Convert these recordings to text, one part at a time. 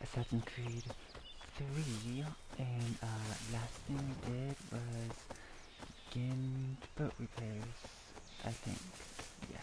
Assassin's Creed 3, and last thing we did was begin boat repairs, I think. Yeah.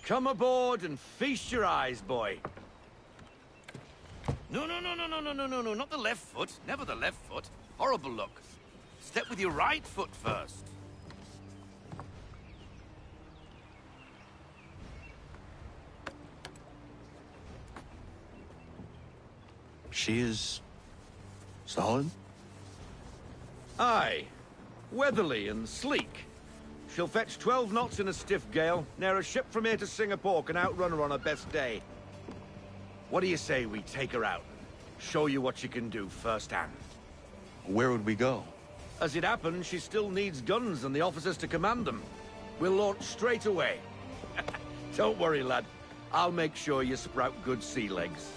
Come aboard and feast your eyes, boy. No, not the left foot. Never the left foot. Horrible look. Step with your right foot first. She is... solid? Aye. Weatherly and sleek. She'll fetch 12 knots in a stiff gale. Ne'er a ship from here to Singapore can outrun her on her best day. What do you say we take her out? Show you what she can do firsthand. Where would we go? As it happens, she still needs guns and the officers to command them. We'll launch straight away. Don't worry, lad. I'll make sure you sprout good sea legs.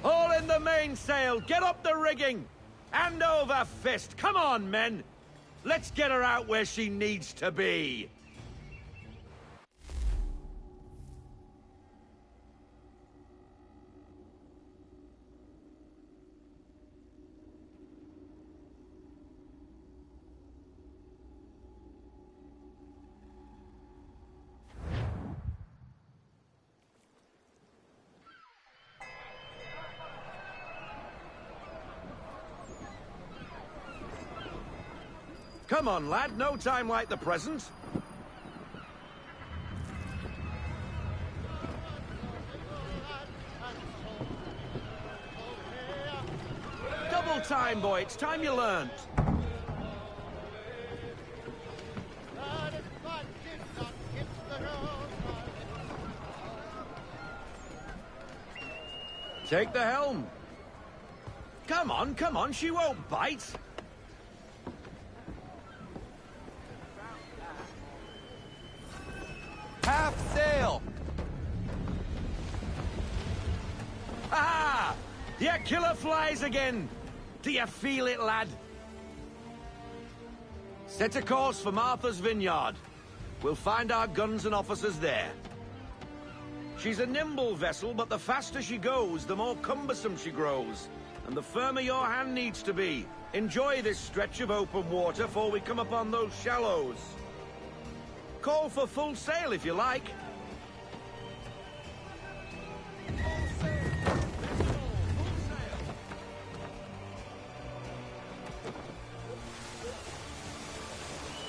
Haul in the mainsail! Get up the rigging! Hand over fist! Come on, men! Let's get her out where she needs to be! Come on, lad. No time like the present. Double time, boy. It's time you learned. Take the helm. Come on. She won't bite. Half sail! Ah! Your killer flies again! Do you feel it, lad? Set a course for Martha's Vineyard. We'll find our guns and officers there. She's a nimble vessel, but the faster she goes, the more cumbersome she grows. And the firmer your hand needs to be. Enjoy this stretch of open water before we come upon those shallows. Call for full sail if you like.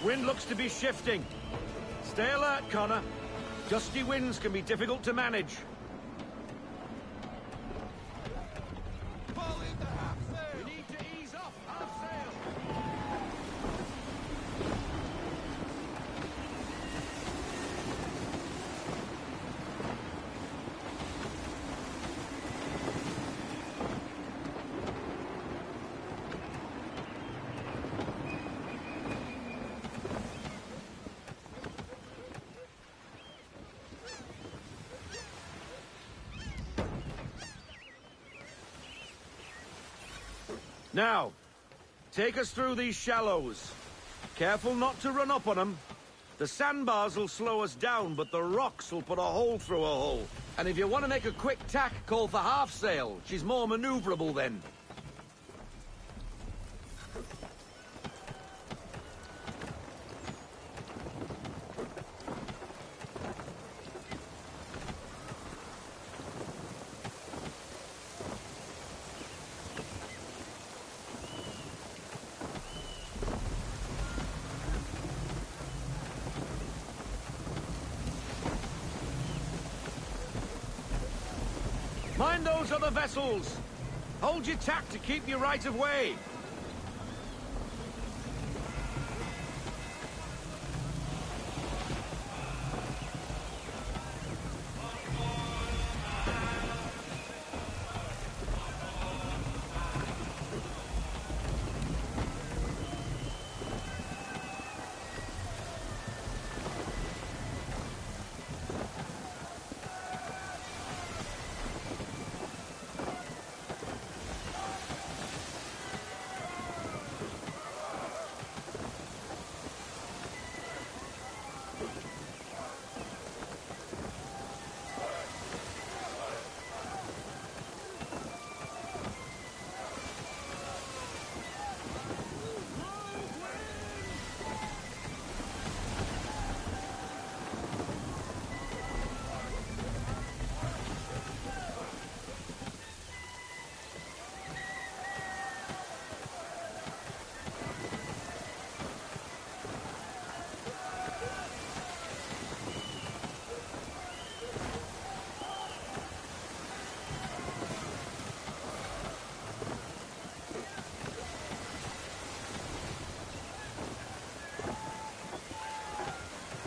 Wind looks to be shifting. Stay alert, Connor. Gusty winds can be difficult to manage. We need to ease off half sail. Now, take us through these shallows. Careful not to run up on them. The sandbars will slow us down, but the rocks will put a hole through a hull. And if you want to make a quick tack, call for half sail. She's more maneuverable then. Mind those other vessels! Hold your tack to keep your right of way!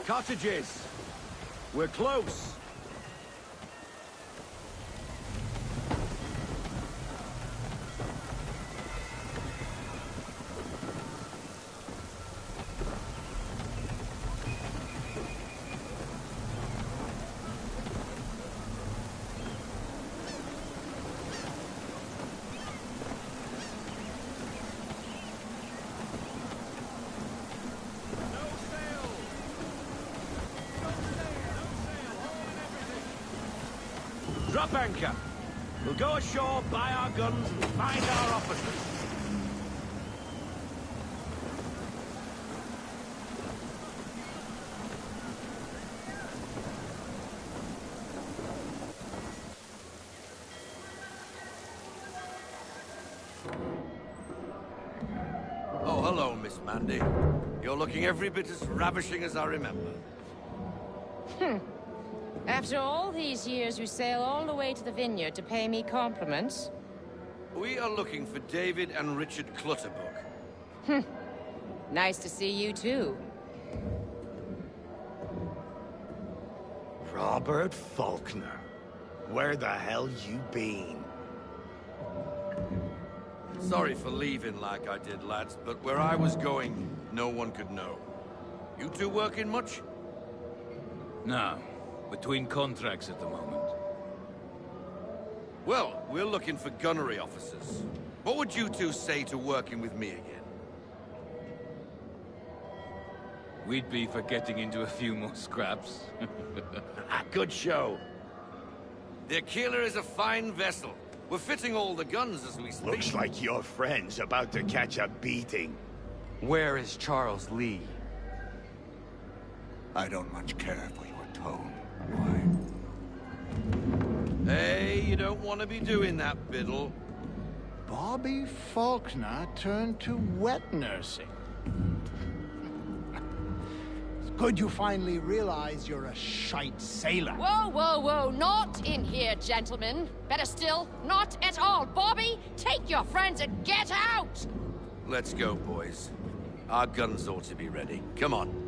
Cottages! We're close! Drop anchor. We'll go ashore, buy our guns, and find our officers. Oh, hello, Miss Mandy. You're looking every bit as ravishing as I remember. After all these years, you sail all the way to the vineyard to pay me compliments? We are looking for David and Richard Clutterbuck. Nice to see you, too. Robert Faulkner. Where the hell you been? Sorry for leaving like I did, lads, but where I was going, no one could know. You two working much? No. Between contracts at the moment. Well, we're looking for gunnery officers. What would you two say to working with me again? We'd be for getting into a few more scraps. Good show. The Aquila is a fine vessel. We're fitting all the guns as we speak. Looks like your friend's about to catch a beating. Where is Charles Lee? I don't much care for your tone. Why? Hey, you don't want to be doing that, Biddle. Bobby Faulkner turned to wet nursing. It's good you finally realize you're a shite sailor. Whoa, whoa, whoa, not in here, gentlemen. Better still, not at all. Bobby, take your friends and get out! Let's go, boys. Our guns ought to be ready. Come on.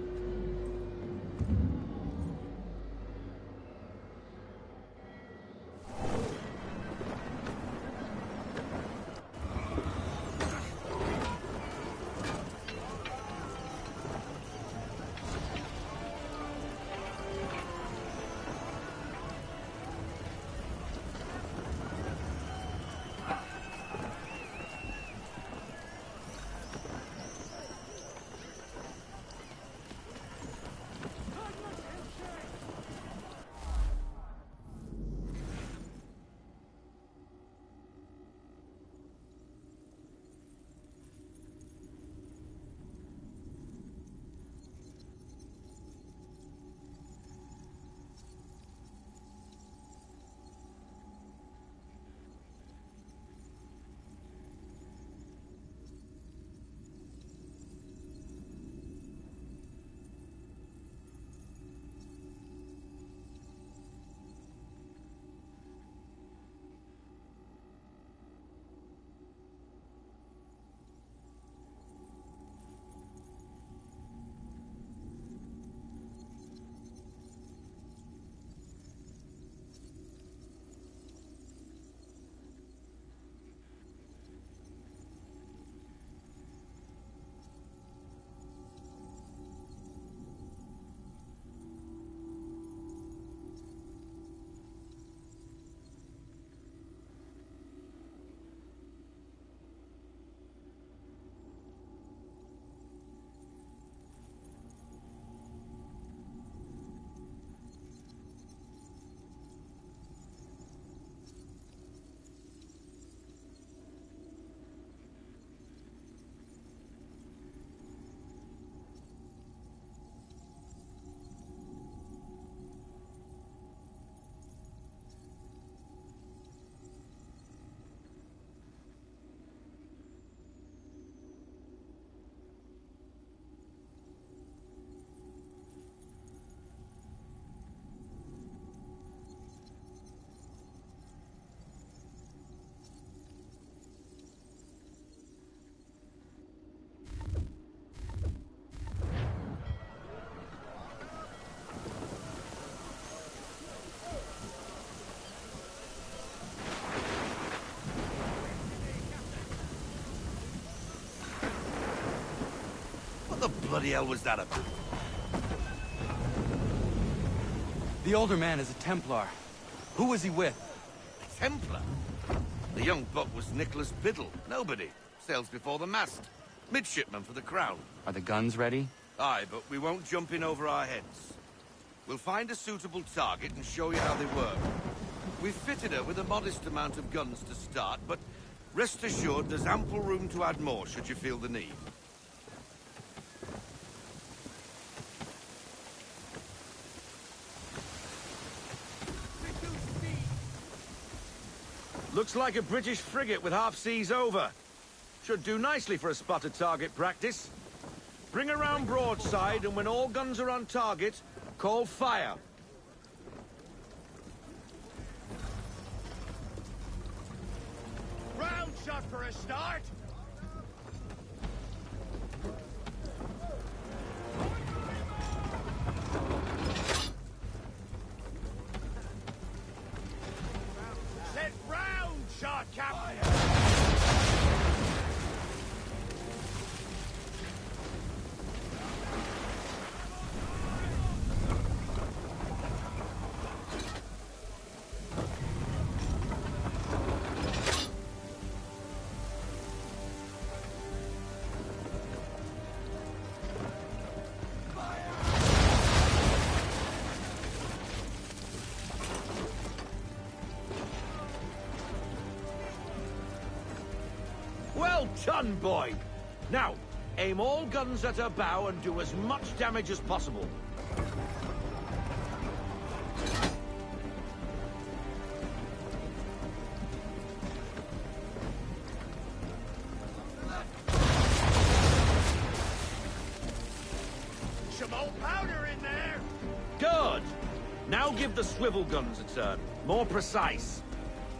bloody hell was that about? The older man is a Templar. Who was he with? A Templar? The young buck was Nicholas Biddle. Nobody. Sails before the mast. Midshipman for the Crown. Are the guns ready? Aye, but we won't jump in over our heads. We'll find a suitable target and show you how they work. We've fitted her with a modest amount of guns to start, but rest assured there's ample room to add more should you feel the need. Looks like a British frigate with half seas over. Should do nicely for a spotted target practice. Bring around broadside, and when all guns are on target, call fire. Round shot for a start. Set round shot, Captain. Well done, boy! Now, aim all guns at her bow and do as much damage as possible. Some old powder in there. Good! Now give the swivel guns a turn. More precise.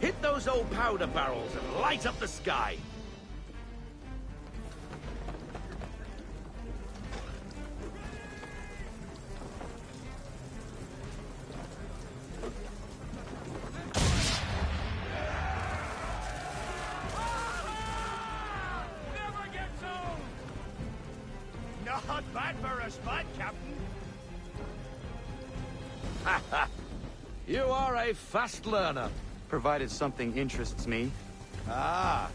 Hit those old powder barrels and light up the sky. Not bad for a spot, Captain. You are a fast learner. Provided something interests me. Ah.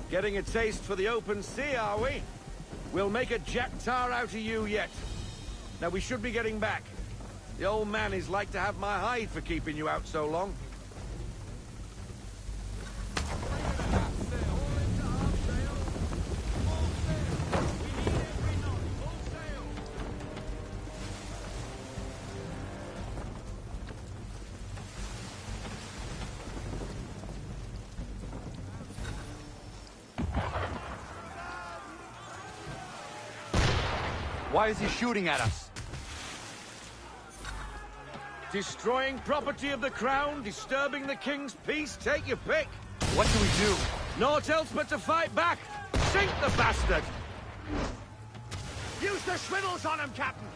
Getting a taste for the open sea, are we? We'll make a jack tar out of you yet. Now we should be getting back. The old man is like to have my hide for keeping you out so long. Why is he shooting at us? Destroying property of the crown, disturbing the king's peace, take your pick. What do we do? Naught else but to fight back. Sink the bastard! Use the swivels on him, Captain.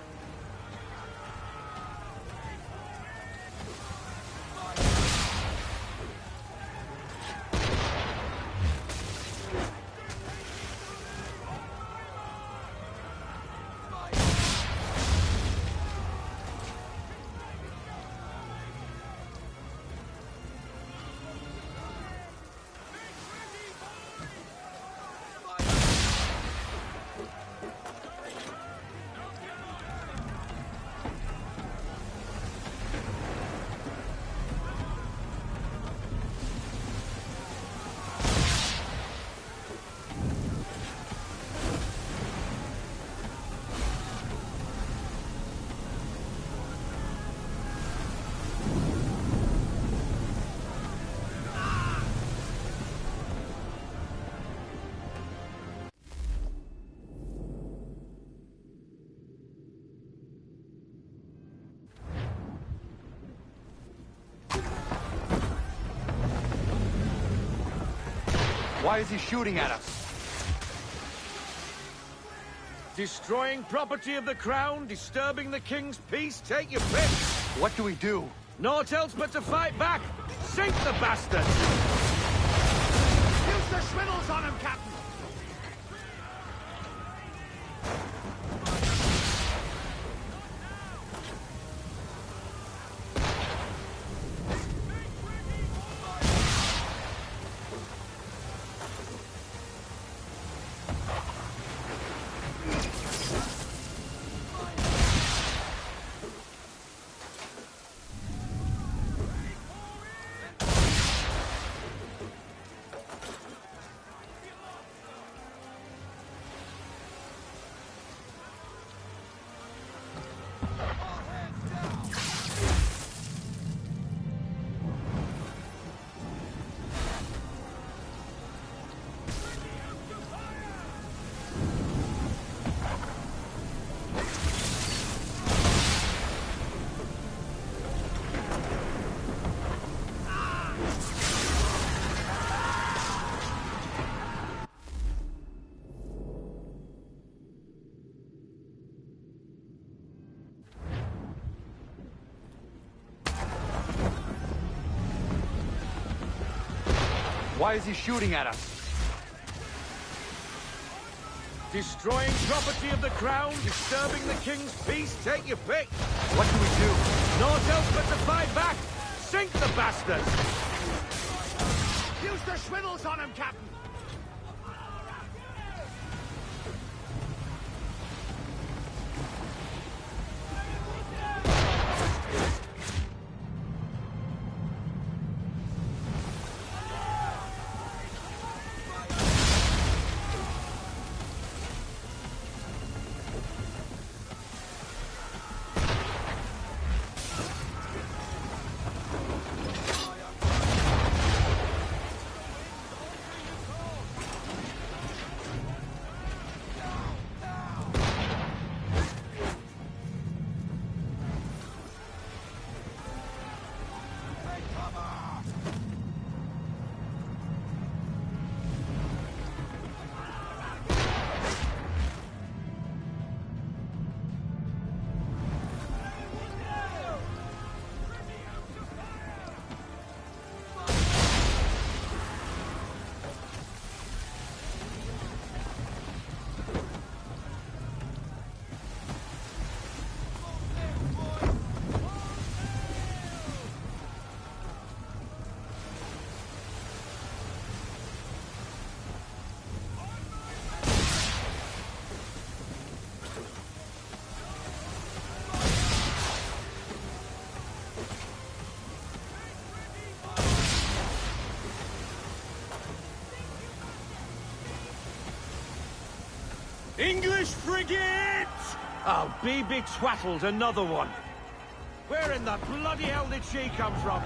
Why is he shooting at us? Destroying property of the crown, disturbing the king's peace, take your pick. What do we do? Naught else but to fight back. Sink the bastard! Use the swivels on him, Captain. Why is he shooting at us? Destroying property of the crown, disturbing the king's peace, take your pick. What do we do? Naught else but to fight back. Sink the bastards! Use the swivels on him, Captain! English frigate! Oh, be twaddled, another one. Where in the bloody hell did she come from?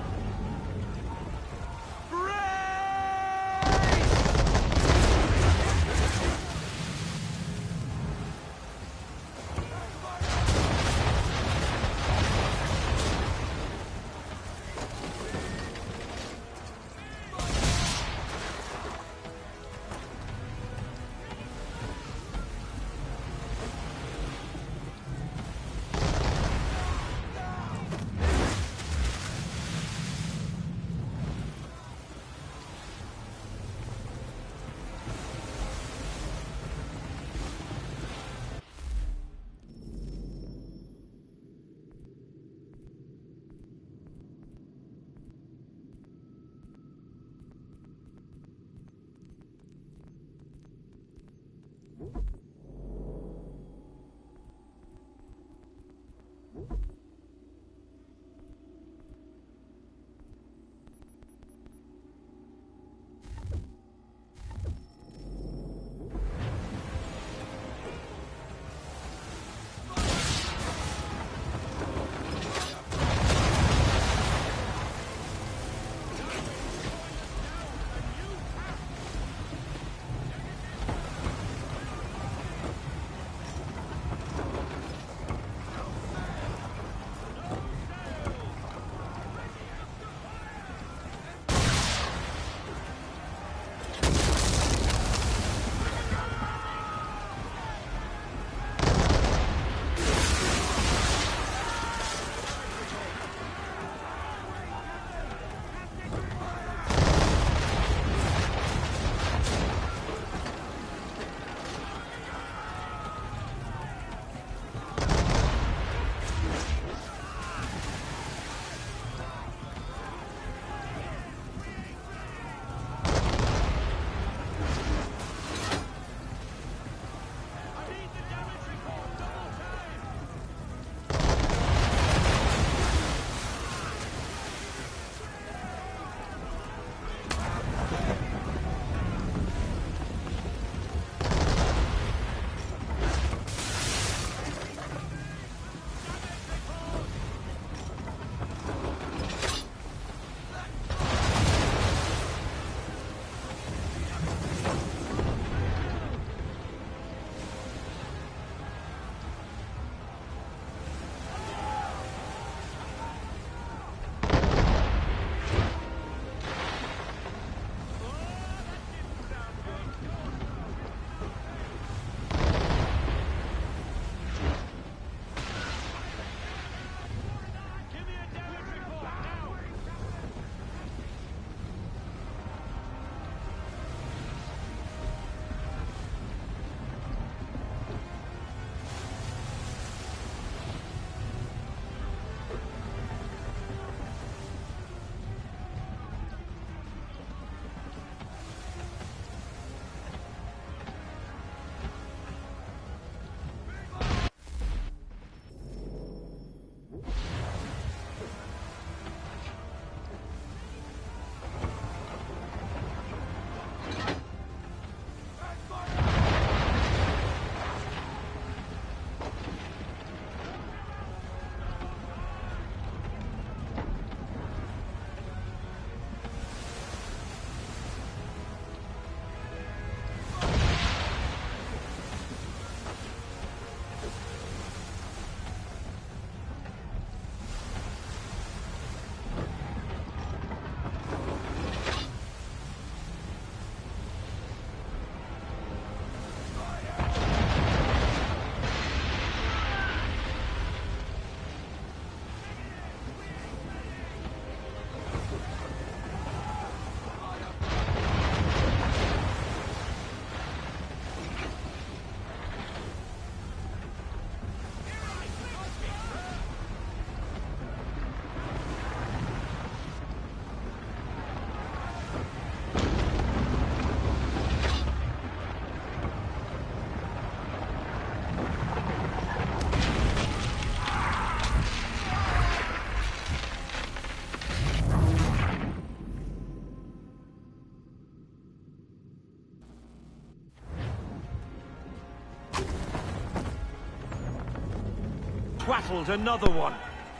twaddled another one.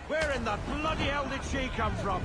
Where in the bloody hell did she come from?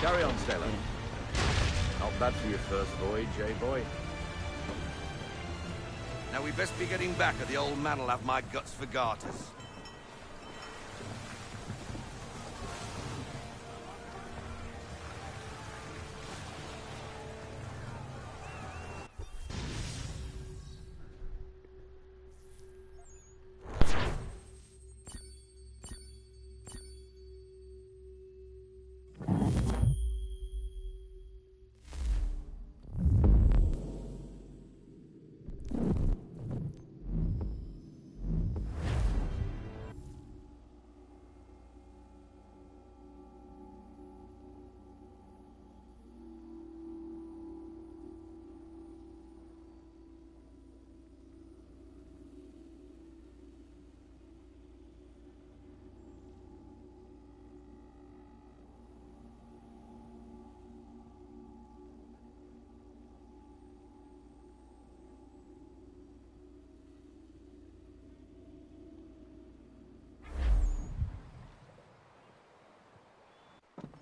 Carry on, sailor. Not bad for your first voyage, eh, boy? Now we best be getting back, or the old man'll have my guts for garters.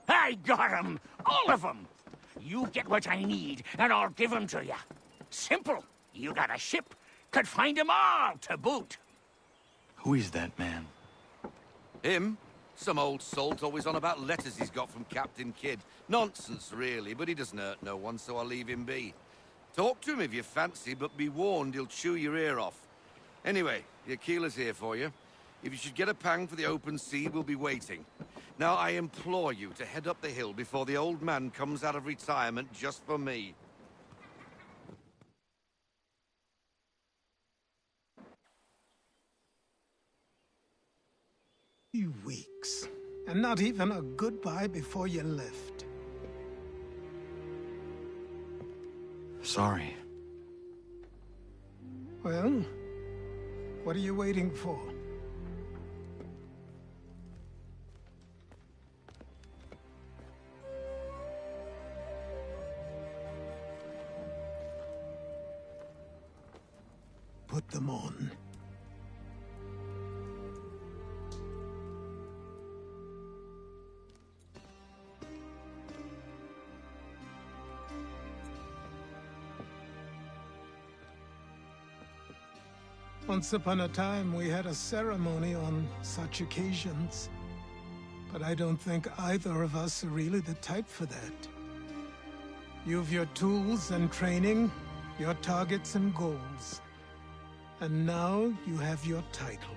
I got 'em! All of 'em! You get what I need, and I'll give 'em to you. Simple. You got a ship. Could find 'em all to boot. Who is that man? Him? Some old salt always on about letters he's got from Captain Kidd. Nonsense, really, but he doesn't hurt no one, so I'll leave him be. Talk to him if you fancy, but be warned he'll chew your ear off. Anyway, your keeler's here for you. If you should get a pang for the open sea, we'll be waiting. Now, I implore you to head up the hill before the old man comes out of retirement just for me. Weeks. And not even a goodbye before you left. Sorry. Well, what are you waiting for? put them on. Once upon a time, we had a ceremony on such occasions. But I don't think either of us are really the type for that. You've your tools and training, your targets and goals. And now you have your title.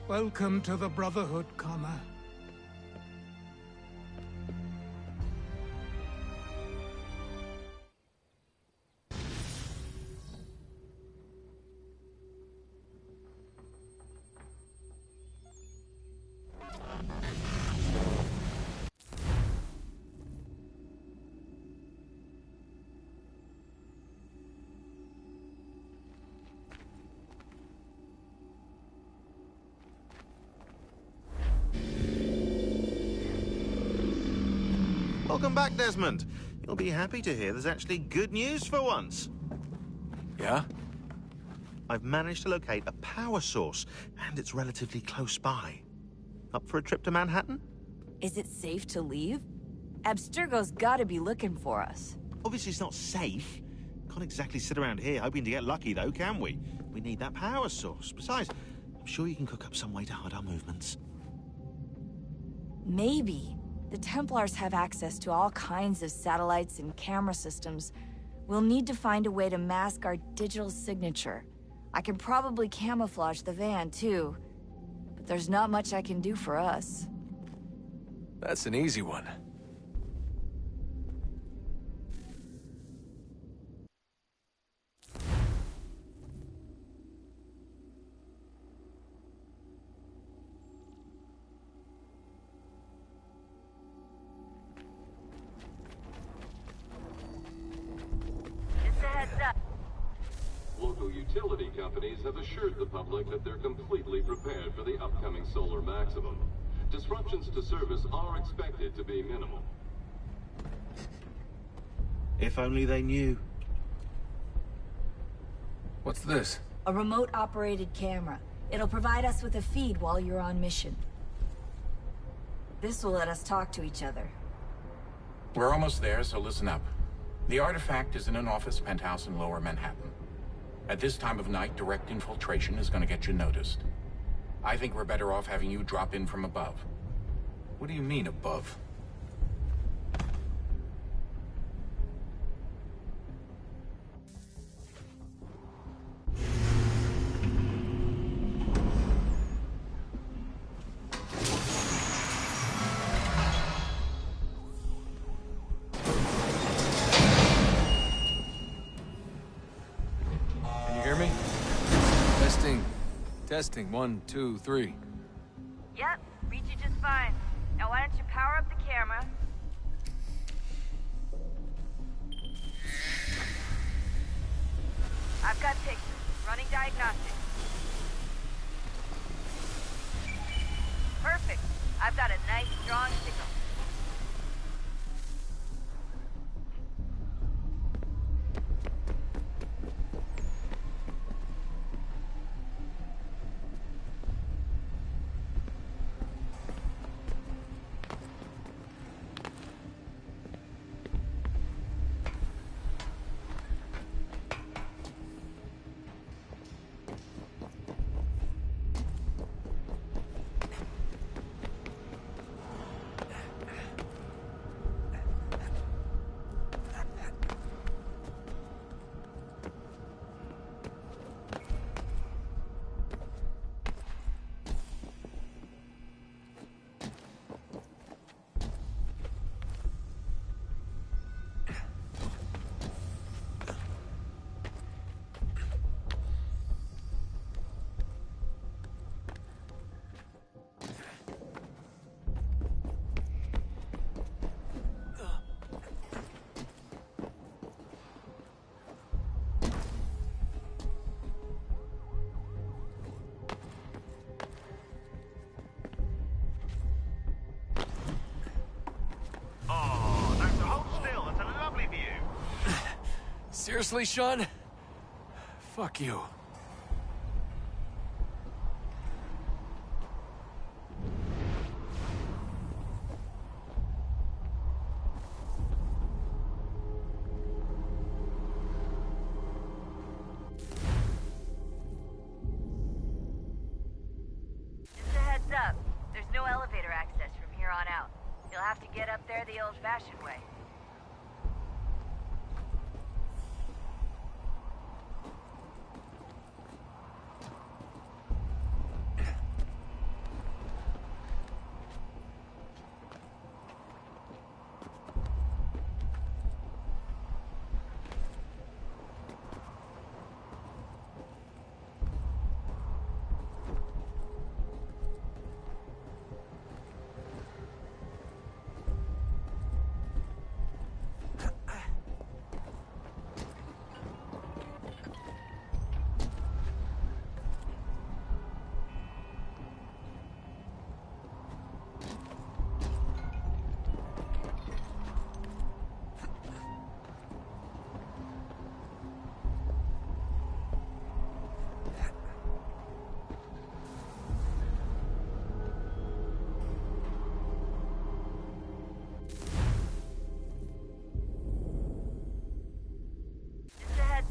Welcome to the Brotherhood, Connor. Welcome back, Desmond. You'll be happy to hear there's actually good news for once. Yeah? I've managed to locate a power source, and it's relatively close by. Up for a trip to Manhattan? Is it safe to leave? Abstergo's gotta be looking for us. Obviously it's not safe. Can't exactly sit around here hoping to get lucky, though, can we? We need that power source. Besides, I'm sure you can cook up some way to hide our movements. Maybe. The Templars have access to all kinds of satellites and camera systems. We'll need to find a way to mask our digital signature. I can probably camouflage the van, too. But there's not much I can do for us. That's an easy one. Local utility companies have assured the public that they're completely prepared for the upcoming solar maximum. Disruptions to service are expected to be minimal. If only they knew. What's this? A remote-operated camera. It'll provide us with a feed while you're on mission. This will let us talk to each other. We're almost there, so listen up. The artifact is in an office penthouse in Lower Manhattan. At this time of night, direct infiltration is going to get you noticed. I think we're better off having you drop in from above. What do you mean, above? Testing, 1, 2, 3. Yep, read you just fine. Now why don't you power up the camera? I've got pictures. Running diagnostics. Perfect. I've got a nice, strong signal. Seriously, Sean? Fuck you. Just a heads up. There's no elevator access from here on out. You'll have to get up there the old-fashioned way.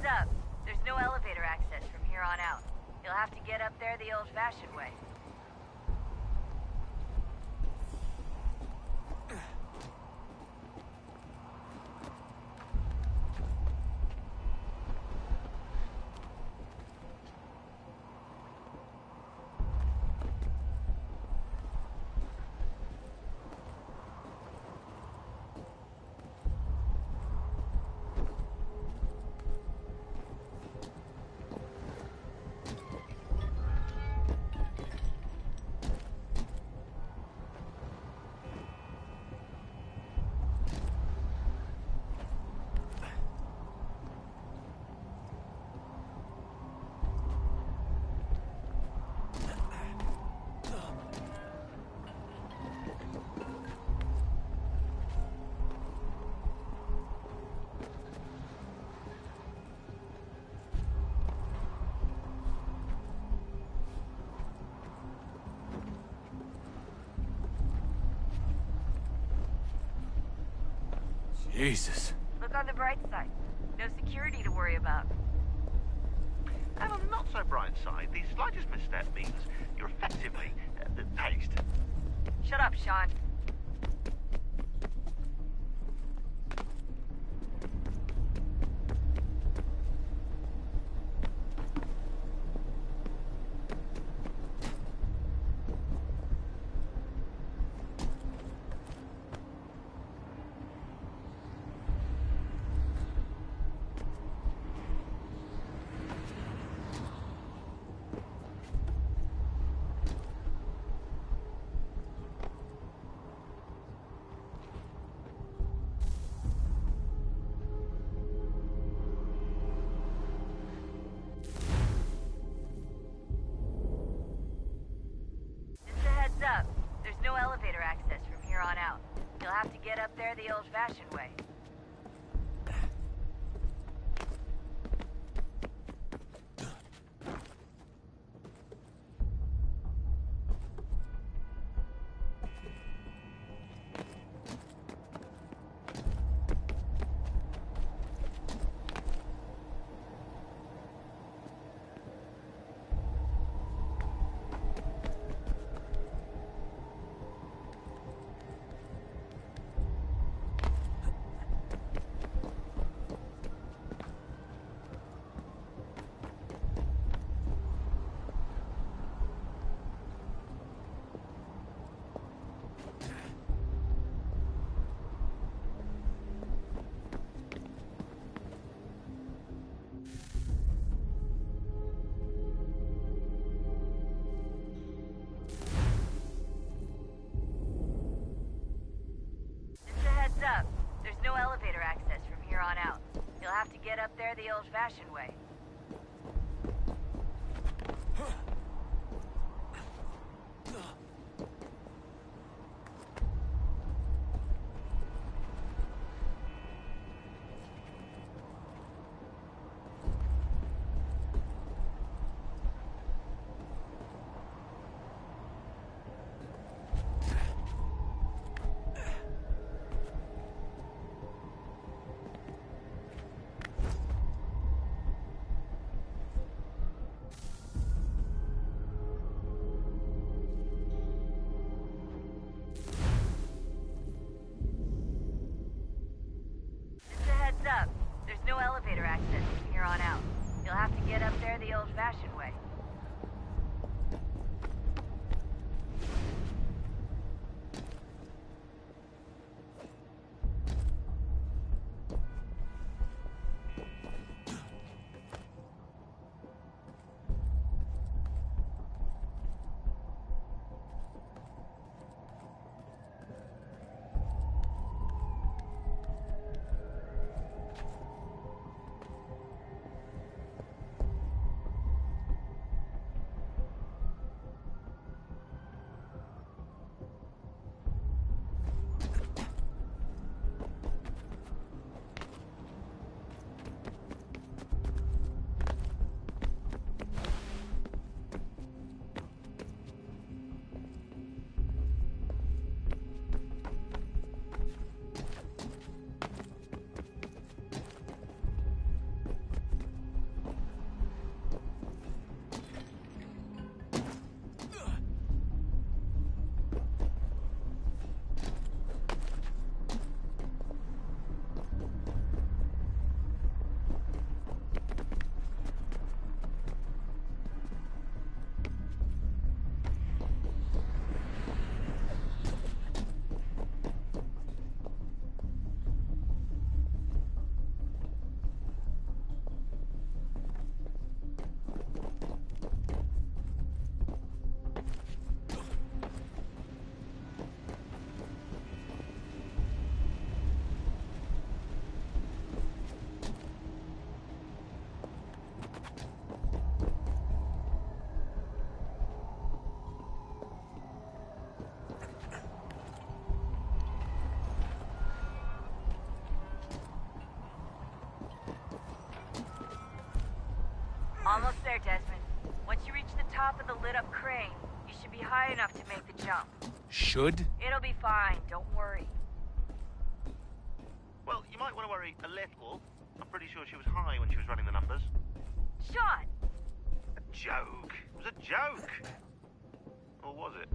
Up. There's no elevator access from here on out. You'll have to get up there the old-fashioned way. Jesus. Look on the bright side. No security to worry about. And on the not so bright side, the slightest misstep means you're effectively paced. Shut up, Sean. Up. There's no elevator access from here on out. You'll have to get up there the old-fashioned way. Up. There's no elevator access from here on out. You'll have to get up there the old-fashioned way. elevator access from here on out. You'll have to get up there the old-fashioned way. Almost there, Desmond. Once you reach the top of the lit-up crane, you should be high enough to make the jump. Should? It'll be fine, don't worry. Well, you might want to worry a little. I'm pretty sure she was high when she was running the numbers. Sean! A joke. It was a joke. Or was it?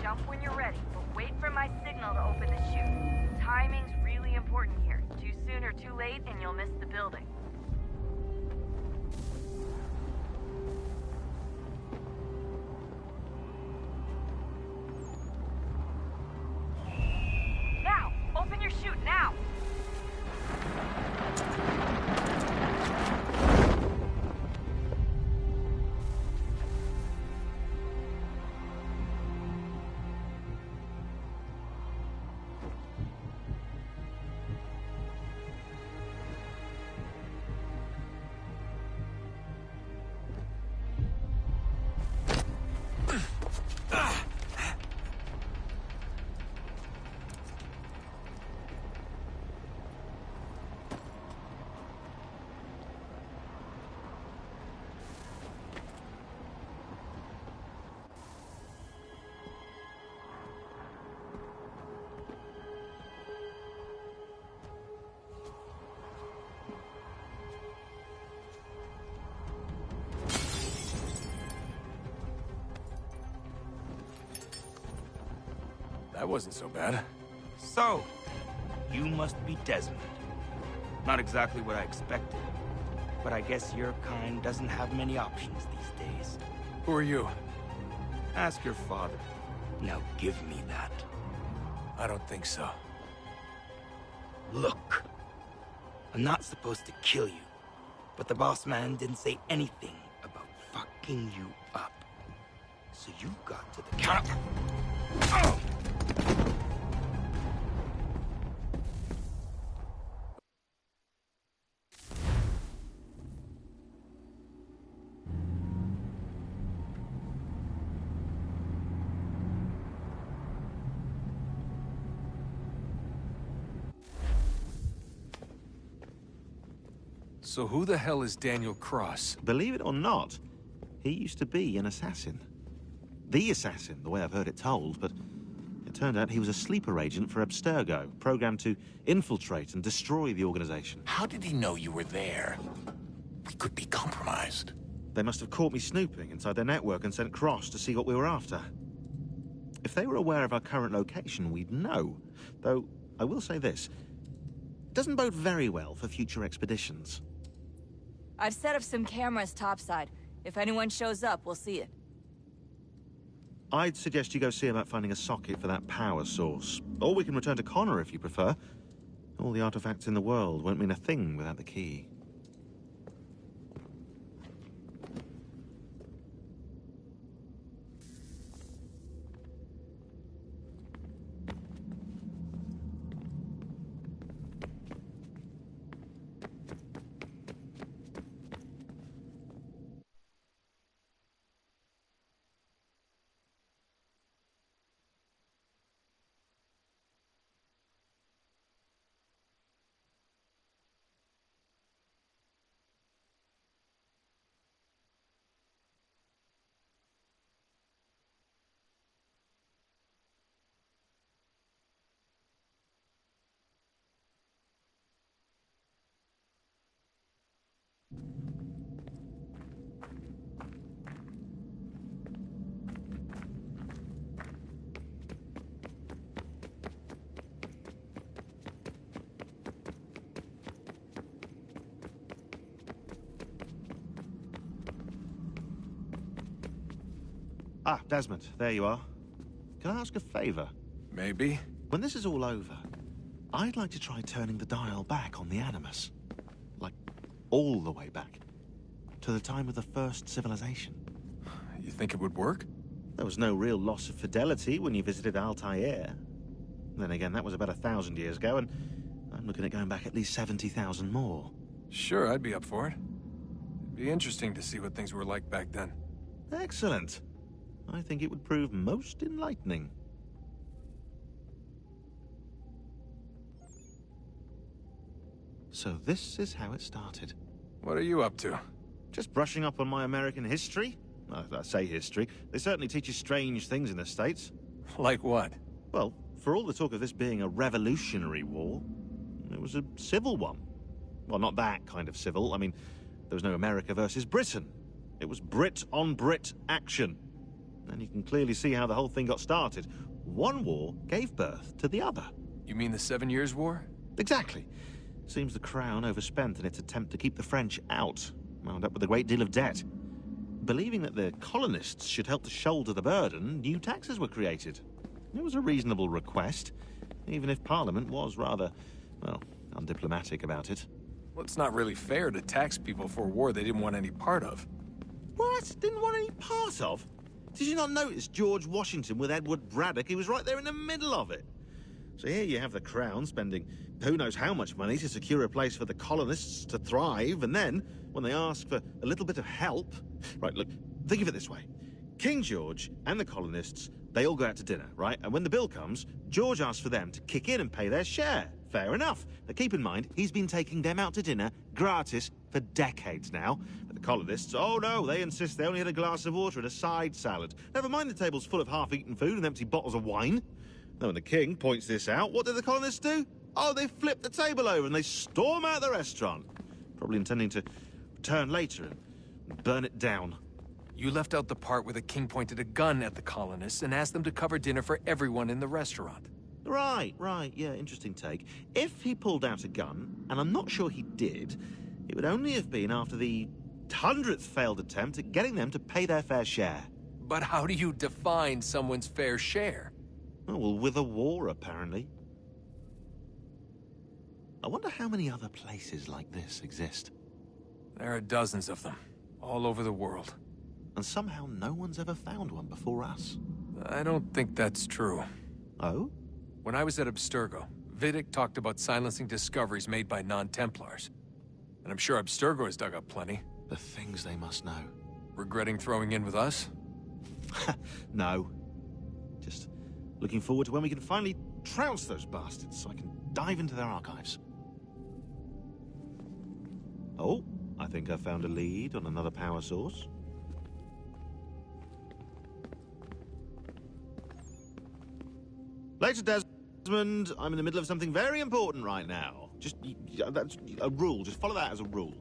Jump when you're ready, but wait for my signal to open the chute. Timing's really important here. Too soon or too late, and you'll miss the building. Now! Open your chute, now! That wasn't so bad. So, you must be Desmond. Not exactly what I expected, but I guess your kind doesn't have many options these days. Who are you? Ask your father. Now give me that. I don't think so. Look, I'm not supposed to kill you, but the boss man didn't say anything about fucking you up. So you got to the counter. Oh! So who the hell is Daniel Cross? Believe it or not, he used to be an assassin. The assassin, the way I've heard it told, but it turned out he was a sleeper agent for Abstergo, programmed to infiltrate and destroy the organization. How did he know you were there? We could be compromised. They must have caught me snooping inside their network and sent Cross to see what we were after. If they were aware of our current location, we'd know. Though, I will say this. It doesn't bode very well for future expeditions. I've set up some cameras topside. If anyone shows up, we'll see it. I'd suggest you go see about finding a socket for that power source. Or we can return to Connor if you prefer. All the artifacts in the world won't mean a thing without the key. Ah, Desmond, there you are. Can I ask a favor? Maybe. When this is all over, I'd like to try turning the dial back on the Animus. Like, all the way back. To the time of the first civilization. You think it would work? There was no real loss of fidelity when you visited Altair. Then again, that was about 1,000 years ago, and I'm looking at going back at least 70,000 more. Sure, I'd be up for it. It'd be interesting to see what things were like back then. Excellent. I think it would prove most enlightening. So this is how it started. What are you up to? Just brushing up on my American history. I say history. They certainly teach you strange things in the States. Like what? Well, for all the talk of this being a revolutionary war, it was a civil one. Well, not that kind of civil. I mean, there was no America versus Britain. It was Brit on Brit action. And you can clearly see how the whole thing got started. One war gave birth to the other. You mean the 7 Years' War? Exactly. Seems the Crown overspent in its attempt to keep the French out, wound up with a great deal of debt. Believing that the colonists should help to shoulder the burden, new taxes were created. It was a reasonable request, even if Parliament was rather, well, undiplomatic about it. Well, it's not really fair to tax people for a war they didn't want any part of. What? Didn't want any part of? Did you not notice George Washington with Edward Braddock? He was right there in the middle of it. So here you have the Crown spending who knows how much money to secure a place for the colonists to thrive, and then, when they ask for a little bit of help... Right, look, think of it this way. King George and the colonists, they all go out to dinner, right? And when the bill comes, George asks for them to kick in and pay their share. Fair enough. But keep in mind, he's been taking them out to dinner gratis for decades now. But the colonists, oh no, they insist they only had a glass of water and a side salad. Never mind the table's full of half-eaten food and empty bottles of wine. Now, when the king points this out, what do the colonists do? Oh, they flip the table over and they storm out the restaurant. Probably intending to return later and burn it down. You left out the part where the king pointed a gun at the colonists and asked them to cover dinner for everyone in the restaurant. Right, yeah, interesting take. If he pulled out a gun, and I'm not sure he did, it would only have been after the 100th failed attempt at getting them to pay their fair share. But how do you define someone's fair share? Oh, well, with a war, apparently. I wonder how many other places like this exist. There are dozens of them, all over the world. And somehow no one's ever found one before us. I don't think that's true. Oh? When I was at Abstergo, Vidic talked about silencing discoveries made by non-Templars. And I'm sure Abstergo has dug up plenty. The things they must know. Regretting throwing in with us? No. Just looking forward to when we can finally trounce those bastards so I can dive into their archives. Oh, I think I found a lead on another power source. Later, Desmond. I'm in the middle of something very important right now. Just, that's a rule. Just follow that as a rule.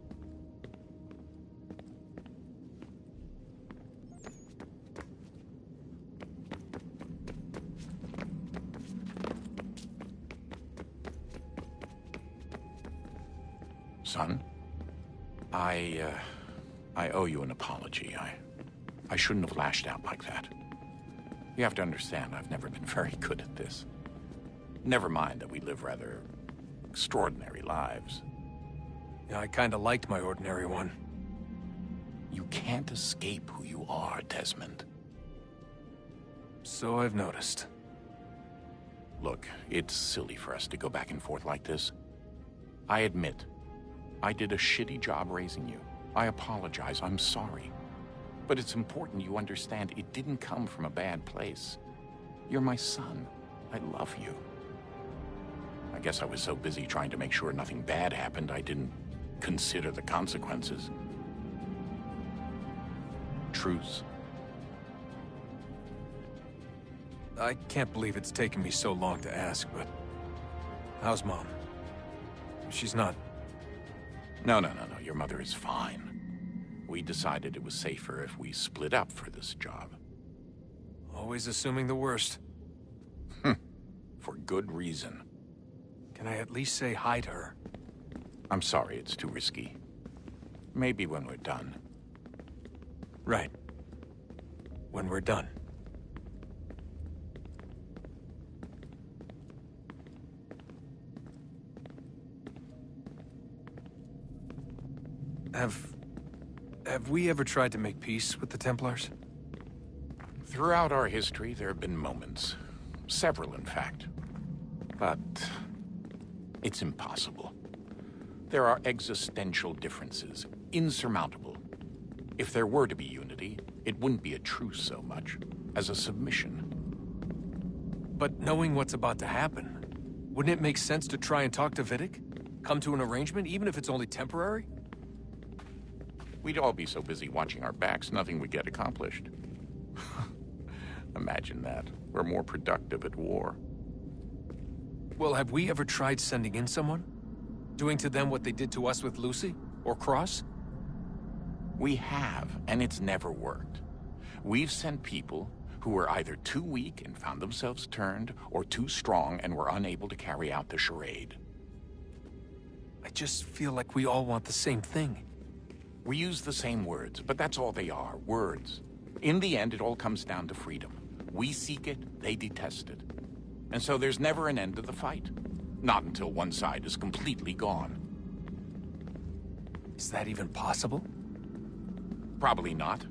Son, I owe you an apology. I shouldn't have lashed out like that. You have to understand, I've never been very good at this. Never mind that we live rather extraordinary lives. Yeah, I kinda liked my ordinary one. You can't escape who you are, Desmond. So I've noticed. Look, it's silly for us to go back and forth like this. I admit, I did a shitty job raising you. I apologize, I'm sorry. But it's important you understand it didn't come from a bad place. You're my son. I love you. I guess I was so busy trying to make sure nothing bad happened, I didn't consider the consequences. Truce. I can't believe it's taken me so long to ask, but... how's Mom? She's not... No. Your mother is fine. We decided it was safer if we split up for this job. Always assuming the worst. For good reason. Can I at least say hi to her? I'm sorry, it's too risky. Maybe when we're done. Right. When we're done. Have we ever tried to make peace with the Templars? Throughout our history, there have been moments. Several, in fact. But... it's impossible. There are existential differences, insurmountable. If there were to be unity, it wouldn't be a truce so much as a submission. But knowing what's about to happen, wouldn't it make sense to try and talk to Vidic? Come to an arrangement, even if it's only temporary? We'd all be so busy watching our backs, nothing would get accomplished. Imagine that. We're more productive at war. Well, have we ever tried sending in someone? Doing to them what they did to us with Lucy? Or Cross? We have, and it's never worked. We've sent people who were either too weak and found themselves turned, or too strong and were unable to carry out the charade. I just feel like we all want the same thing. We use the same words, but that's all they are, words. In the end, it all comes down to freedom. We seek it, they detest it. And so there's never an end to the fight. Not until one side is completely gone. Is that even possible? Probably not.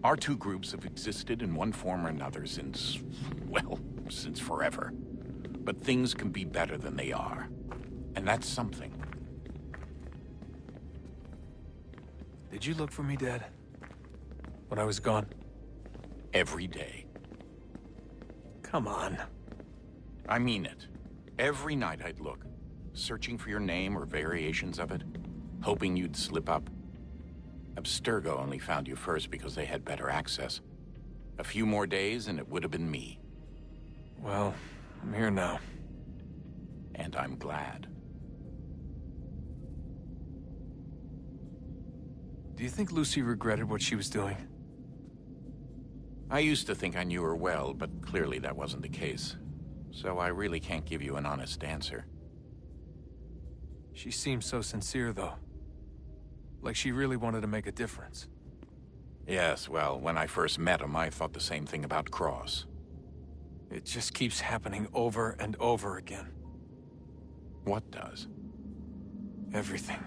Our two groups have existed in one form or another since, well, since forever. But things can be better than they are. And that's something. Did you look for me, Dad? When I was gone? Every day. Come on. I mean it. Every night I'd look, searching for your name or variations of it, hoping you'd slip up. Abstergo only found you first because they had better access. A few more days and it would have been me. Well, I'm here now. And I'm glad. Do you think Lucy regretted what she was doing? I used to think I knew her well, but clearly that wasn't the case. So I really can't give you an honest answer. She seemed so sincere, though. Like she really wanted to make a difference. Yes, well, when I first met him, I thought the same thing about Cross. It just keeps happening over and over again. What does? Everything.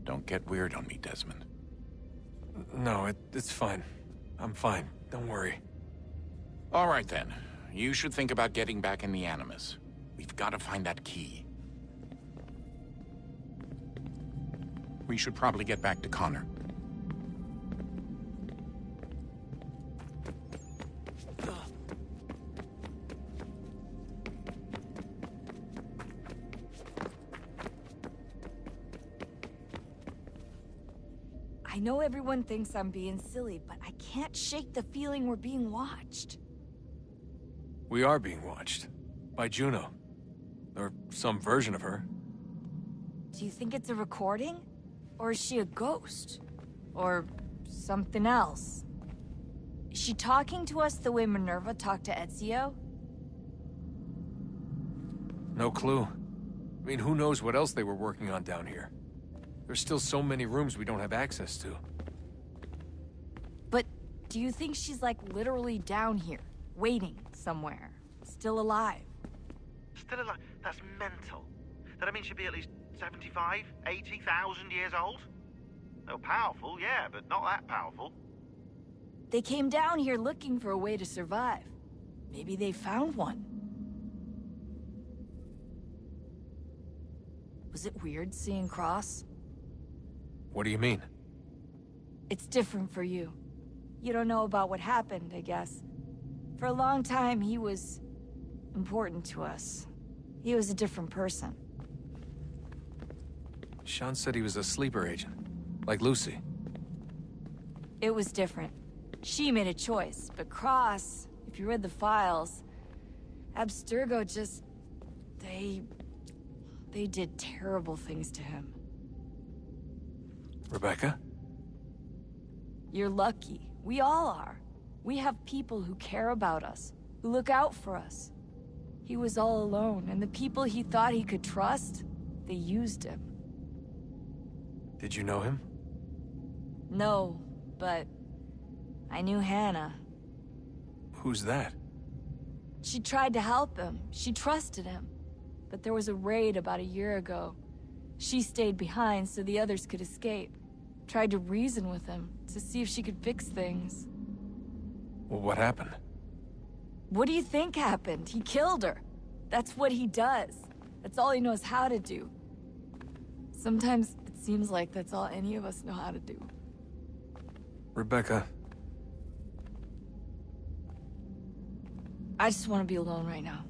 Don't get weird on me, Desmond. No, it's fine. I'm fine. Don't worry. All right, then. You should think about getting back in the Animus. We've got to find that key. We should probably get back to Connor. know everyone thinks I'm being silly, but I can't shake the feeling we're being watched. We are being watched. By Juno. Or some version of her. Do you think it's a recording? Or is she a ghost? Or something else? Is she talking to us the way Minerva talked to Ezio? No clue. I mean, who knows what else they were working on down here? There's still so many rooms we don't have access to. But do you think she's like literally down here, waiting somewhere, still alive? Still alive? That's mental. That means she'd be at least 75, 80,000 years old? Well, powerful, yeah, but not that powerful. They came down here looking for a way to survive. Maybe they found one. Was it weird seeing Cross? What do you mean? It's different for you. You don't know about what happened, I guess. For a long time, he was important to us. He was a different person. Sean said he was a sleeper agent. Like Lucy. It was different. She made a choice, but Cross, if you read the files, Abstergo just... They did terrible things to him. Rebecca? You're lucky. We all are. We have people who care about us, who look out for us. He was all alone, and the people he thought he could trust, they used him. Did you know him? No, but I knew Hannah. Who's that? She tried to help him. She trusted him. But there was a raid about a year ago. She stayed behind so the others could escape. Tried to reason with him, to see if she could fix things. Well, what happened? What do you think happened? He killed her. That's what he does. That's all he knows how to do. Sometimes it seems like that's all any of us know how to do. Rebecca. I just want to be alone right now.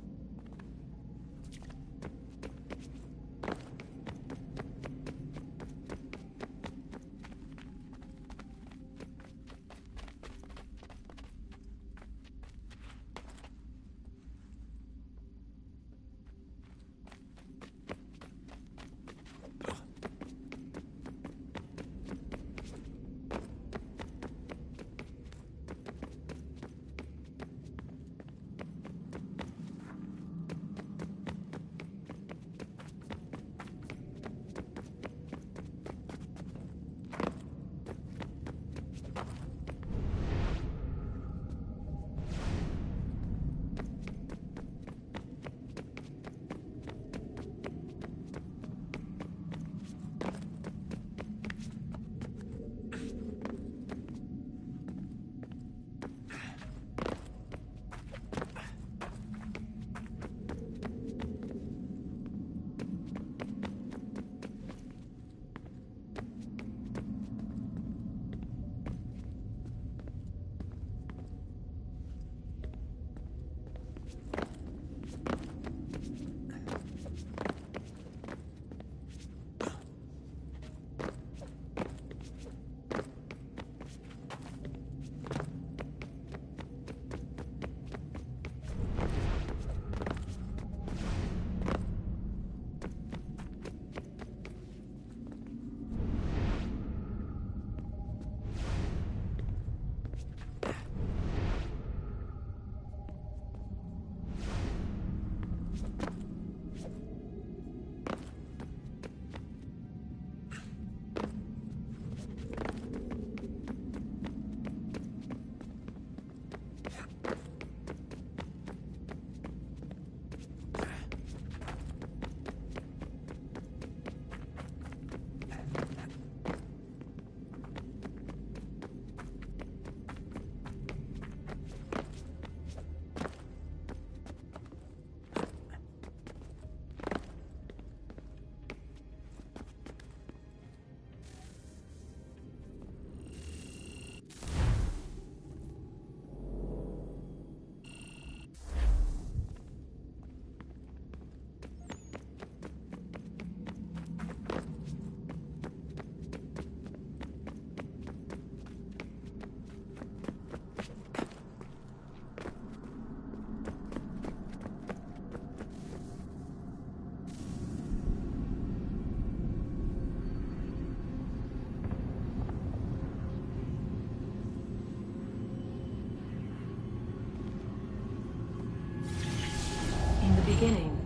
beginning,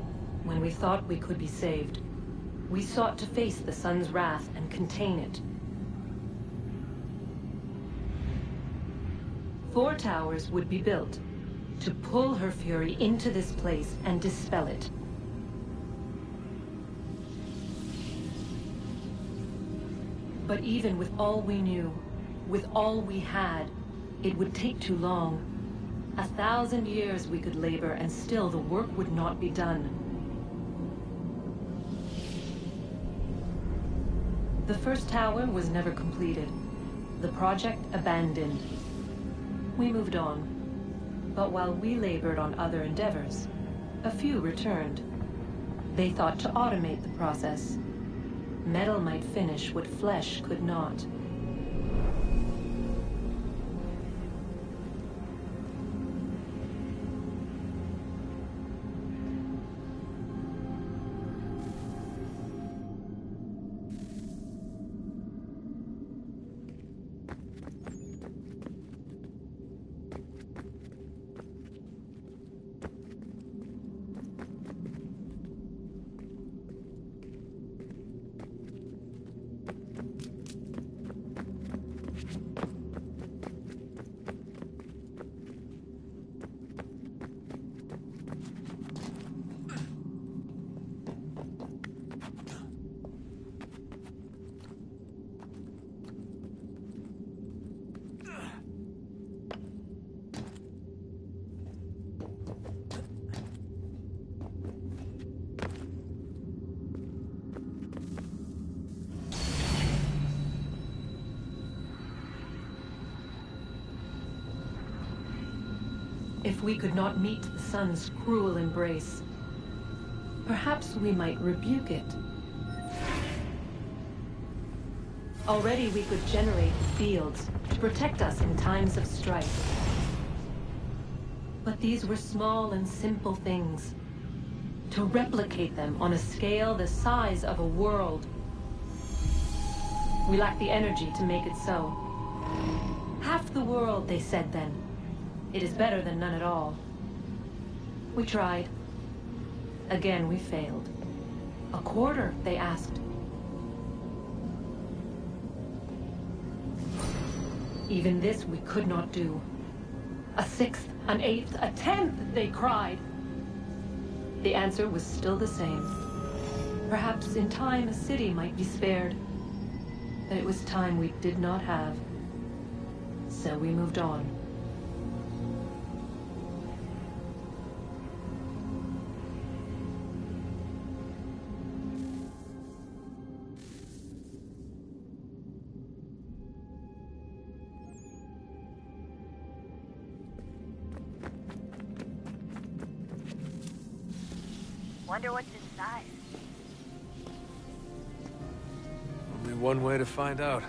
when we thought we could be saved, we sought to face the sun's wrath and contain it. 4 towers would be built to pull her fury into this place and dispel it. But even with all we knew, with all we had, it would take too long. 1,000 years we could labor, and still the work would not be done. The first tower was never completed. The project abandoned. We moved on. But while we labored on other endeavors, a few returned. They thought to automate the process. Metal might finish what flesh could not. If we could not meet the sun's cruel embrace, perhaps we might rebuke it. Already we could generate fields to protect us in times of strife. But these were small and simple things. To replicate them on a scale the size of a world, we lacked the energy to make it so. Half the world, they said then. It is better than none at all. We tried. Again, we failed. A quarter, they asked. Even this we could not do. A 6th, an 8th, a 10th, they cried. The answer was still the same. Perhaps in time a city might be spared. But it was time we did not have. So we moved on. Wonder what's inside. Only one way to find out.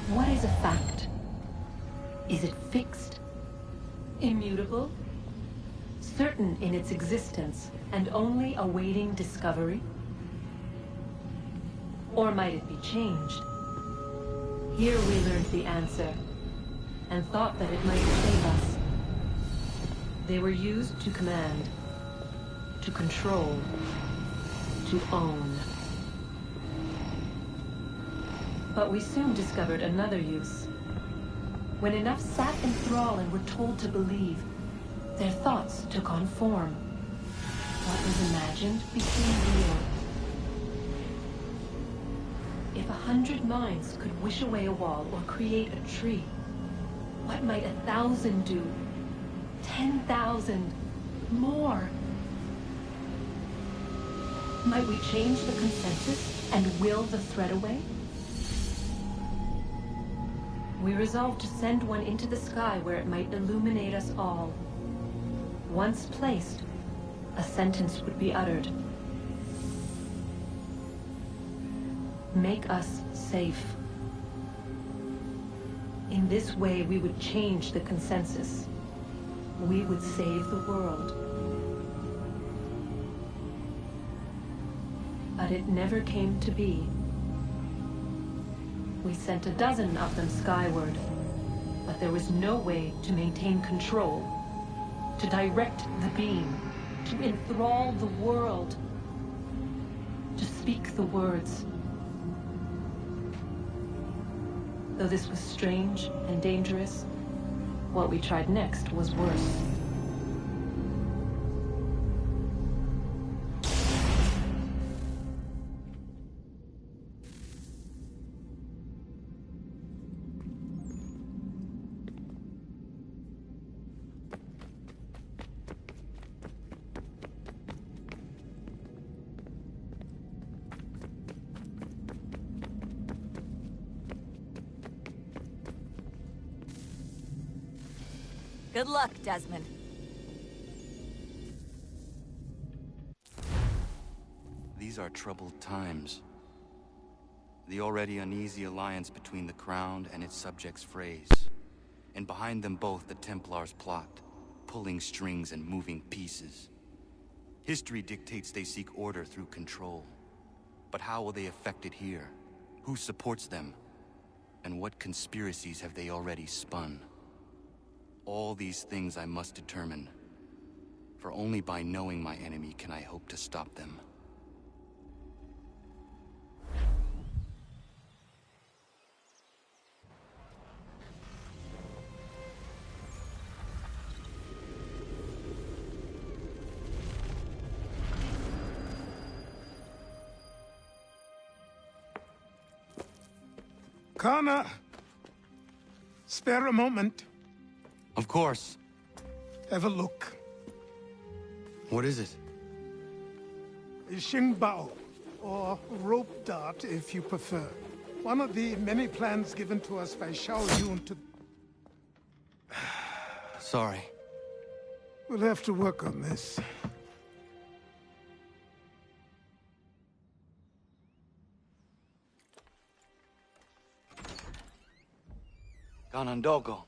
What is a fact? Is it fixed? Immutable? Certain in its existence and only awaiting discovery? Or might it be changed? Here we learned the answer, and thought that it might save us. They were used to command, to control, to own. But we soon discovered another use. When enough sat in thrall and were told to believe, their thoughts took on form. What was imagined became real. If 100 minds could wish away a wall or create a tree, what might 1,000 do? 10,000? More? Might we change the consensus and will the threat away? We resolved to send one into the sky where it might illuminate us all. Once placed, a sentence would be uttered. Make us safe. In this way, we would change the consensus. We would save the world. But it never came to be. We sent a dozen of them skyward, but there was no way to maintain control, to direct the beam, to enthrall the world, to speak the words. Though this was strange and dangerous, what we tried next was worse. Good luck, Desmond. These are troubled times. The already uneasy alliance between the Crown and its subjects frays. And behind them both the Templars plot, pulling strings and moving pieces. History dictates they seek order through control. But how will they effect it here? Who supports them? And what conspiracies have they already spun? All these things I must determine. For only by knowing my enemy can I hope to stop them. Connor! Spare a moment. Of course. Have a look. What is it? A Xingbao, or rope dart if you prefer. One of the many plans given to us by Xiao Yun to... Sorry. We'll have to work on this. Ganondogo.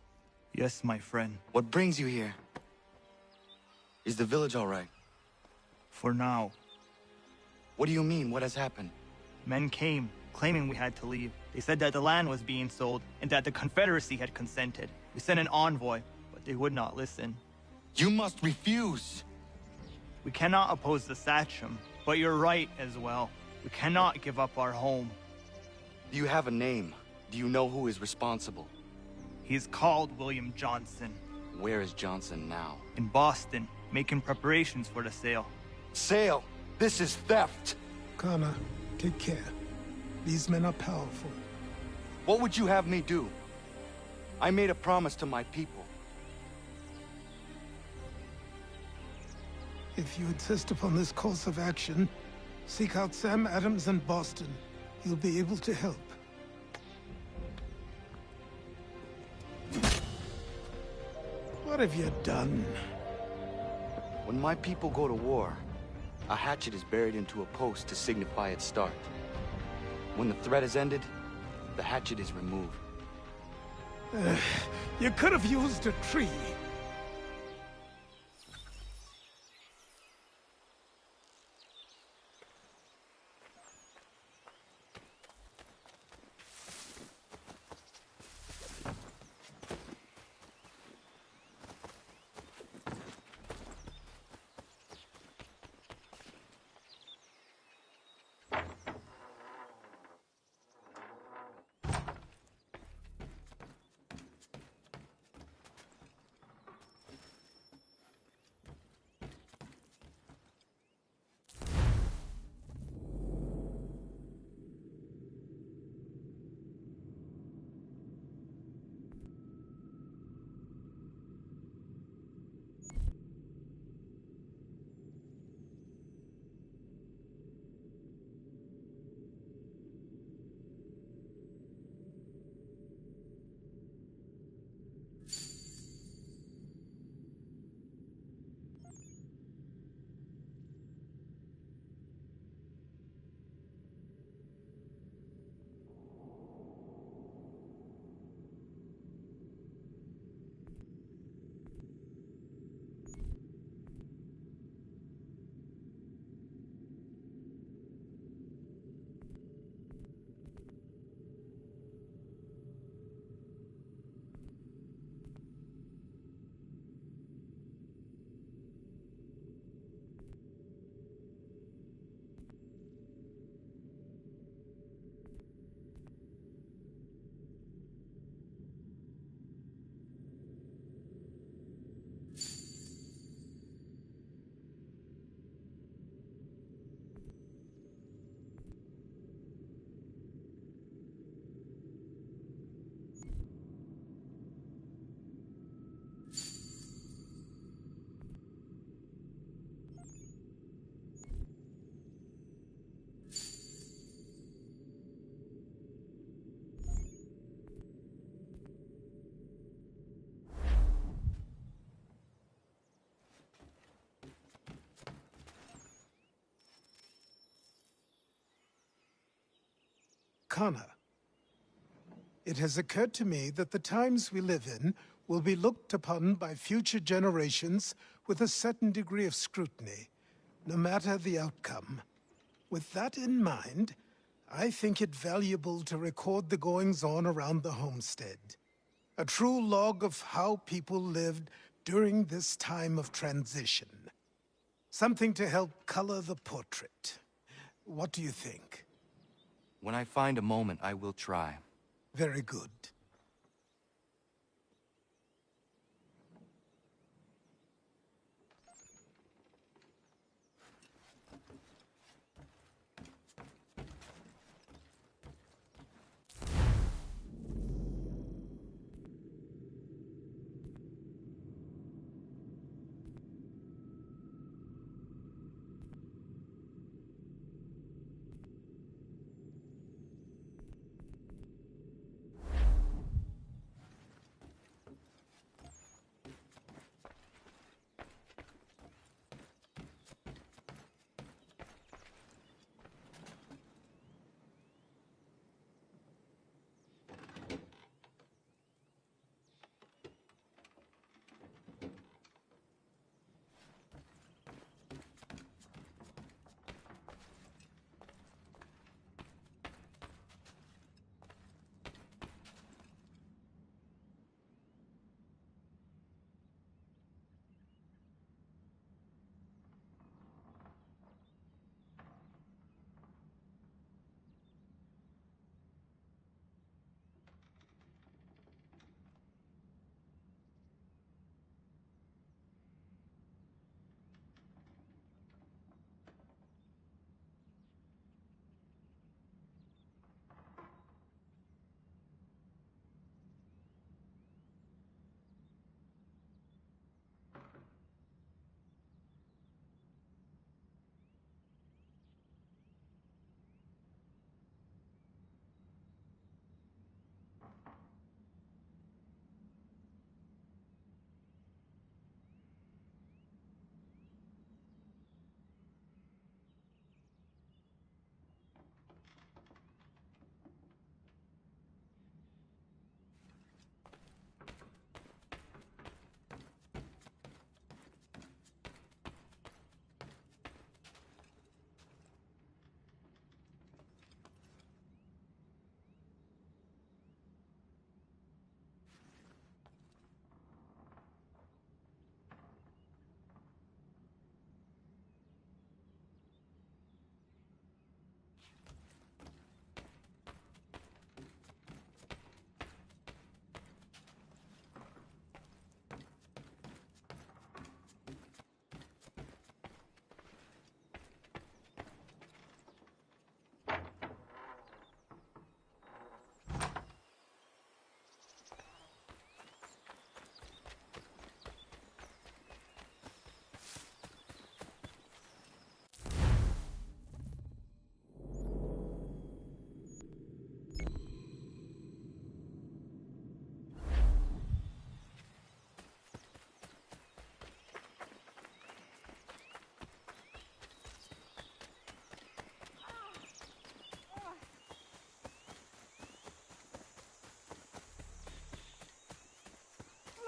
Yes, my friend. What brings you here? Is the village all right? For now. What do you mean? What has happened? Men came, claiming we had to leave. They said that the land was being sold, and that the Confederacy had consented. We sent an envoy, but they would not listen. You must refuse! We cannot oppose the Sachem, but you're right as well. We cannot give up our home. Do you have a name? Do you know who is responsible? He is called William Johnson. Where is Johnson now? In Boston, making preparations for the sale. Sale? This is theft! Connor, take care. These men are powerful. What would you have me do? I made a promise to my people. If you insist upon this course of action, seek out Sam Adams in Boston. He'll be able to help. What have you done? When my people go to war, a hatchet is buried into a post to signify its start. When the threat is ended, the hatchet is removed. You could have used a tree. Connor. It has occurred to me that the times we live in will be looked upon by future generations with a certain degree of scrutiny, no matter the outcome. With that in mind, I think it valuable to record the goings-on around the homestead. A true log of how people lived during this time of transition. Something to help color the portrait. What do you think? When I find a moment, I will try. Very good.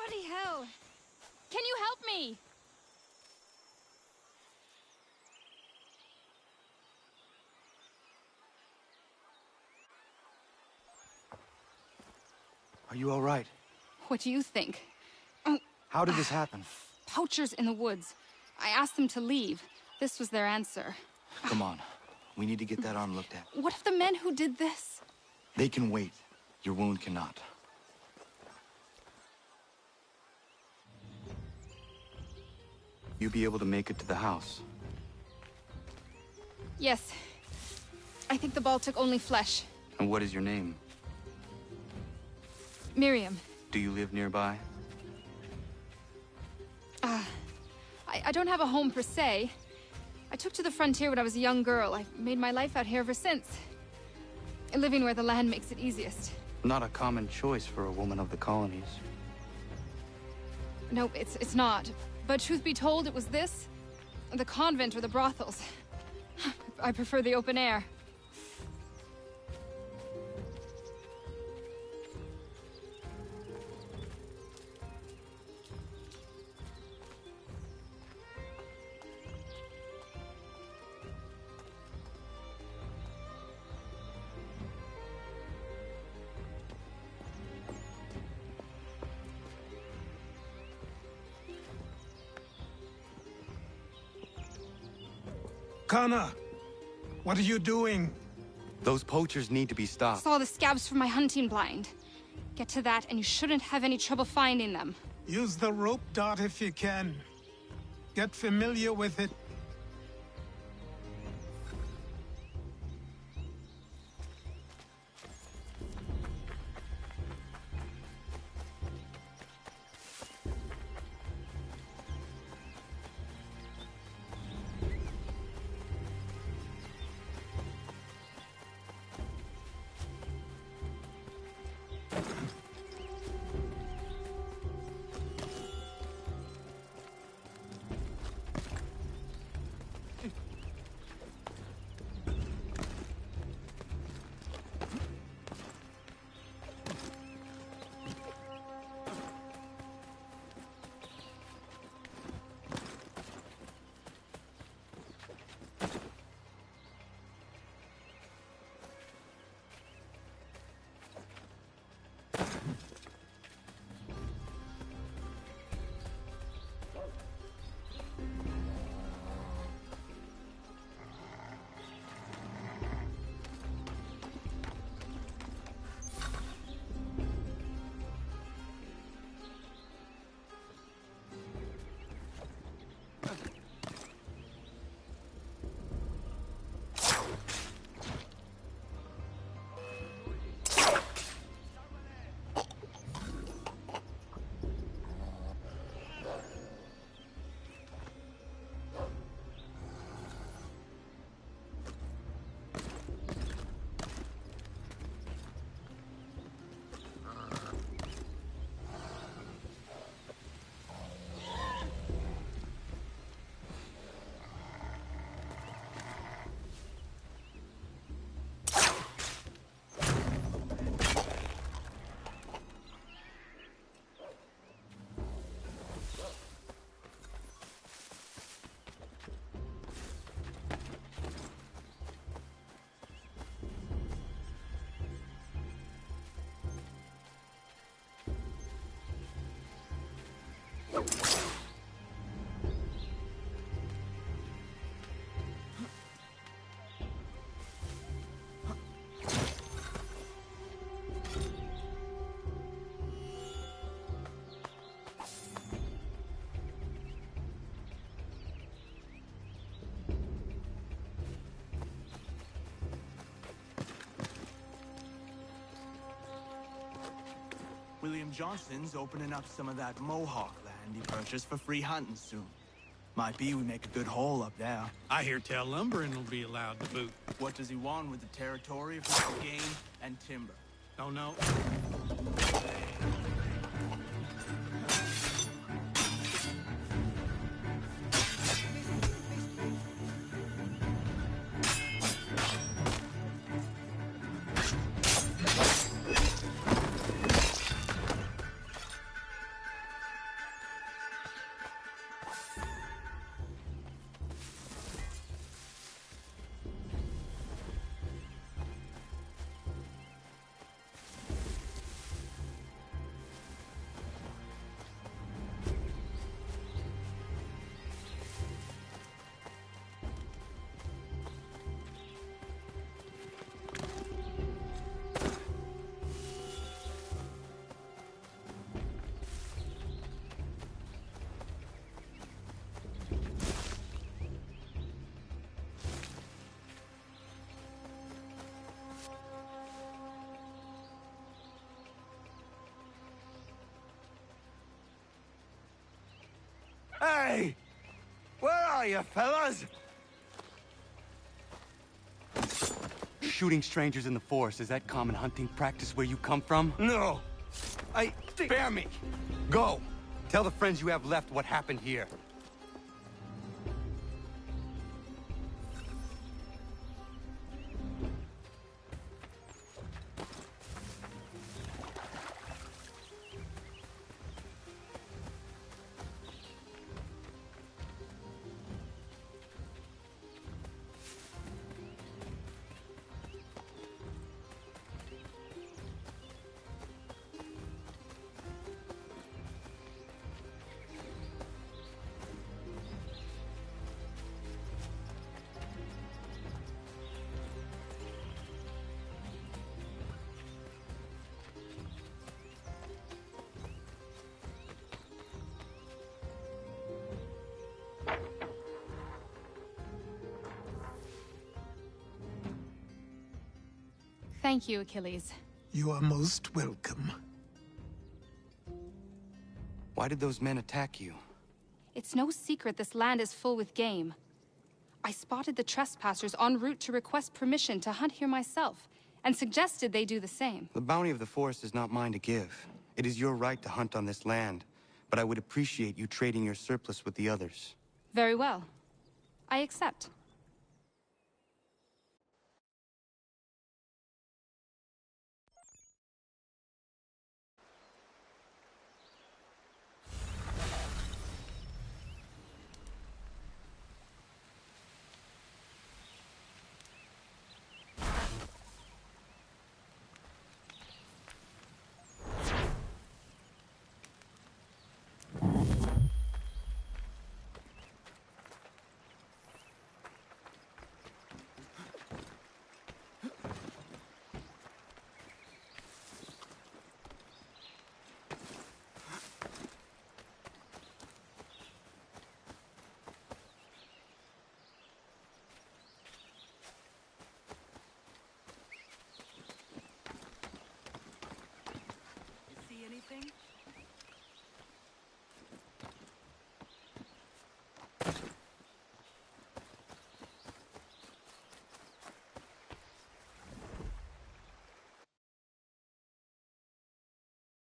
Bloody hell! Can you help me? Are you all right? What do you think? How did this happen? Poachers in the woods. I asked them to leave. This was their answer. Come on. We need to get that arm looked at. What if the men who did this? They can wait. Your wound cannot. You be able to make it to the house? Yes. I think the ball took only flesh. And what is your name? Miriam. Do you live nearby? I don't have a home per se. I took to the frontier when I was a young girl. I've made my life out here ever since. Living where the land makes it easiest. Not a common choice for a woman of the colonies. No, it's not. But truth be told, it was this, the convent or the brothels. I prefer the open air. Connor, what are you doing? Those poachers need to be stopped. Saw the scabs from my hunting blind. Get to that, and you shouldn't have any trouble finding them. Use the rope dart if you can. Get familiar with it. William Johnston's opening up some of that Mohawk land he purchased for free hunting soon. Might be we make a good haul up there. I hear tell lumbering will be allowed to boot. What does he want with the territory for game and timber? Don't know. Hey! Where are you, fellas? Shooting strangers in the forest, is that common hunting practice where you come from? No. Spare me. Go! Tell the friends you have left what happened here. Thank you, Achilles. You are most welcome. Why did those men attack you? It's no secret this land is full with game. I spotted the trespassers en route to request permission to hunt here myself, and suggested they do the same. The bounty of the forest is not mine to give. It is your right to hunt on this land, but I would appreciate you trading your surplus with the others. Very well. I accept.